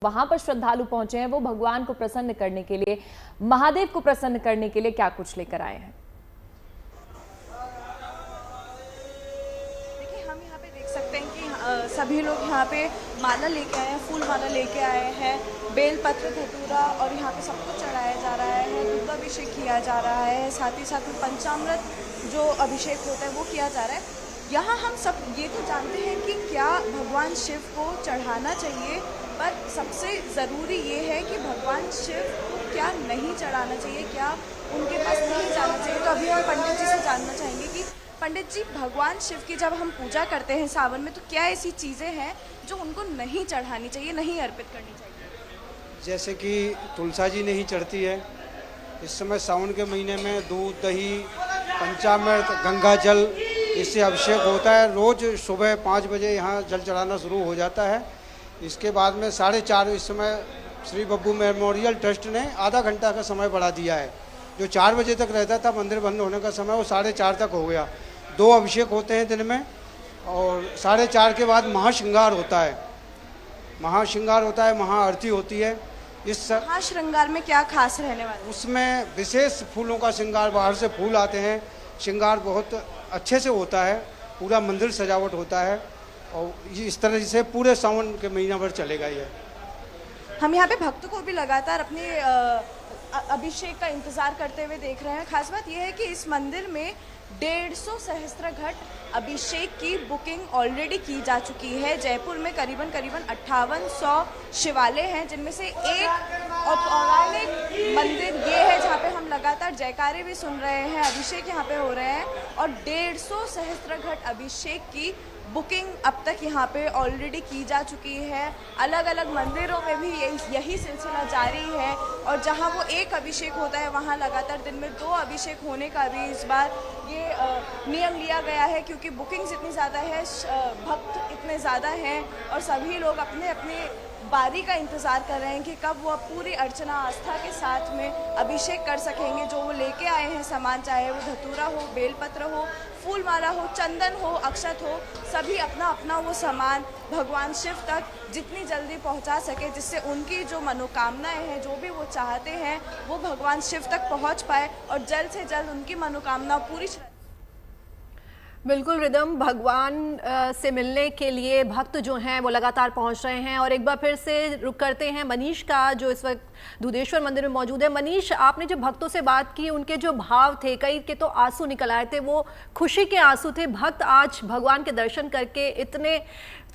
वहां पर श्रद्धालु पहुंचे हैं, वो भगवान को प्रसन्न करने के लिए, महादेव को प्रसन्न करने के लिए क्या कुछ लेकर आए हैं। देखिए, हम यहाँ पे देख सकते हैं कि सभी लोग यहाँ पे माला लेके आए हैं, फूल माला लेके आए हैं, बेलपत्र, धतूरा और यहाँ पे सब कुछ चढ़ाया जा रहा है, दुग्धाभिषेक किया जा रहा है, साथ ही साथ में पंचामृत जो अभिषेक होता है वो किया जा रहा है। यहाँ हम सब ये तो जानते हैं कि क्या भगवान शिव को चढ़ाना चाहिए, पर सबसे ज़रूरी ये है कि भगवान शिव को क्या नहीं चढ़ाना चाहिए, क्या उनके पास नहीं जाना चाहिए। तो अभी हम पंडित जी से जानना चाहेंगे कि पंडित जी, भगवान शिव की जब हम पूजा करते हैं सावन में, तो क्या ऐसी चीज़ें हैं जो उनको नहीं चढ़ानी चाहिए, नहीं अर्पित करनी चाहिए? जैसे कि तुलसा जी नहीं चढ़ती है। इस समय सावन के महीने में दूध, दही, पंचामृत, गंगा जल, इससे अभिषेक होता है। रोज़ सुबह 5 बजे यहाँ जल चढ़ाना शुरू हो जाता है। इसके बाद में 4:30 इस समय श्री बब्बू मेमोरियल ट्रस्ट ने आधा घंटा का समय बढ़ा दिया है। जो 4 बजे तक रहता था मंदिर बंद होने का समय, वो 4:30 तक हो गया। 2 अभिषेक होते हैं दिन में और 4:30 के बाद महाश्रृंगार होता है। महाश्रृंगार होता है, महाआरती होती है। इस महाश्रृंगार में क्या खास रहने वाला है? उसमें विशेष फूलों का श्रृंगार, बाहर से फूल आते हैं, श्रृंगार बहुत अच्छे से होता है, पूरा मंदिर सजावट होता है और ये इस तरह से पूरे सावन के महीना भर चलेगा ये। हम यहाँ पे भक्तों को भी लगातार अपने अभिषेक का इंतजार करते हुए देख रहे हैं। खास बात यह है कि इस मंदिर में 150 सहस्त्रघट अभिषेक की बुकिंग ऑलरेडी की जा चुकी है। जयपुर में करीबन 5800 शिवालय हैं, जिनमें से एक और पौराणिक मंदिर ये है जहाँ पे हम लगातार जयकारे भी सुन रहे हैं, अभिषेक यहाँ पे हो रहे हैं और 150 सहस्त्रघट अभिषेक की बुकिंग अब तक यहाँ पे ऑलरेडी की जा चुकी है। अलग अलग मंदिरों में भी यही सिलसिला जारी है और जहाँ वो एक अभिषेक होता है वहाँ लगातार दिन में 2 अभिषेक होने का भी इस बार ये नियम लिया गया है, क्योंकि बुकिंग्स इतनी ज़्यादा है, भक्त इतने ज़्यादा हैं और सभी लोग अपने अपने बारी का इंतज़ार कर रहे हैं कि कब वो पूरी अर्चना आस्था के साथ में अभिषेक कर सकेंगे। जो वो लेके आए हैं सामान, चाहे वो धतूरा हो, बेलपत्र हो, फूल माला हो, चंदन हो, अक्षत हो, सभी अपना अपना वो सामान भगवान शिव तक जितनी जल्दी पहुंचा सके, जिससे उनकी जो मनोकामनाएं हैं, जो भी वो चाहते हैं, वो भगवान शिव तक पहुंच पाए और जल्द से जल्द उनकी मनोकामना पूरी। बिल्कुल रिदम, भगवान से मिलने के लिए भक्त जो हैं वो लगातार पहुंच रहे हैं। और एक बार फिर से रुक करते हैं मनीष का, जो इस वक्त दुधेश्वर मंदिर में मौजूद है। मनीष, आपने जब भक्तों से बात की, उनके जो भाव थे, कई के तो आंसू निकल आए थे, वो खुशी के आंसू थे। भक्त आज भगवान के दर्शन करके इतने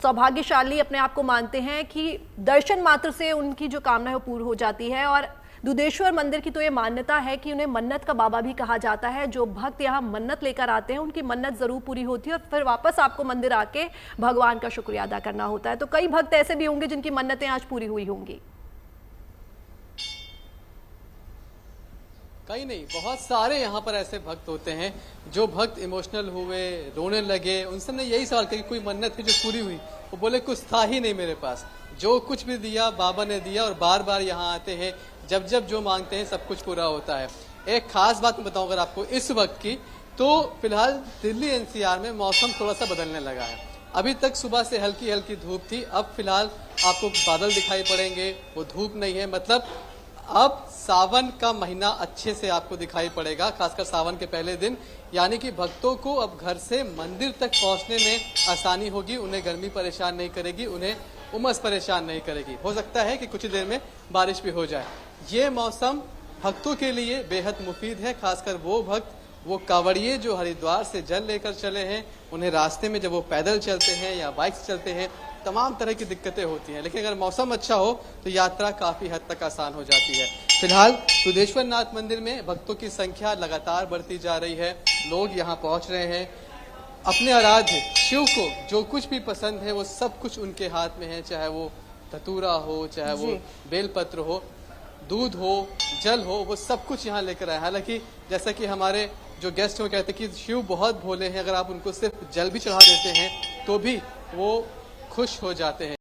सौभाग्यशाली अपने आप को मानते हैं कि दर्शन मात्र से उनकी जो कामना है वो पूरी हो जाती है। और दुधेश्वर मंदिर की तो ये मान्यता है कि उन्हें मन्नत का बाबा भी कहा जाता है। जो भक्त यहाँ मन्नत लेकर आते हैं, उनकी मन्नत जरूर पूरी होती है और फिर वापस आपको मंदिर आके भगवान का शुक्रिया अदा करना होता है। तो कई भक्त ऐसे भी होंगे जिनकी मन्नतें आज पूरी हुई होंगी। कई नहीं, बहुत सारे यहाँ पर ऐसे भक्त होते हैं जो भक्त इमोशनल हुए, रोने लगे। उनसे ने यही सवाल किया कि कोई मन्नत है जो पूरी हुई? वो बोले कुछ था ही नहीं मेरे पास, जो कुछ भी दिया बाबा ने दिया और बार बार यहाँ आते हैं, जब जब जो मांगते हैं सब कुछ पूरा होता है। एक खास बात मैं बताऊं अगर आपको इस वक्त की, तो फिलहाल दिल्ली एनसीआर में मौसम थोड़ा सा बदलने लगा है। अभी तक सुबह से हल्की हल्की धूप थी, अब फिलहाल आपको बादल दिखाई पड़ेंगे, वो धूप नहीं है। मतलब अब सावन का महीना अच्छे से आपको दिखाई पड़ेगा, खासकर सावन के पहले दिन। यानी कि भक्तों को अब घर से मंदिर तक पहुंचने में आसानी होगी, उन्हें गर्मी परेशान नहीं करेगी, उन्हें उमस परेशान नहीं करेगी। हो सकता है कि कुछ ही देर में बारिश भी हो जाए। ये मौसम भक्तों के लिए बेहद मुफीद है, खासकर वो भक्त, वो कांवड़िए जो हरिद्वार से जल लेकर चले हैं। उन्हें रास्ते में जब वो पैदल चलते हैं या बाइक से चलते हैं, तमाम तरह की दिक्कतें होती हैं, लेकिन अगर मौसम अच्छा हो तो यात्रा काफी हद तक आसान हो जाती है। फिलहाल दुधेश्वर नाथ मंदिर में भक्तों की संख्या लगातार बढ़ती जा रही है। लोग यहाँ पहुँच रहे हैं, अपने आराध्य शिव को जो कुछ भी पसंद है वो सब कुछ उनके हाथ में है, चाहे वो धतूरा हो, चाहे वो बेलपत्र हो, दूध हो, जल हो, वो सब कुछ यहाँ लेकर आए। हालांकि जैसा कि हमारे जो गेस्ट हैं कहते हैं कि शिव बहुत भोले हैं, अगर आप उनको सिर्फ जल भी चढ़ा देते हैं तो भी वो खुश हो जाते हैं।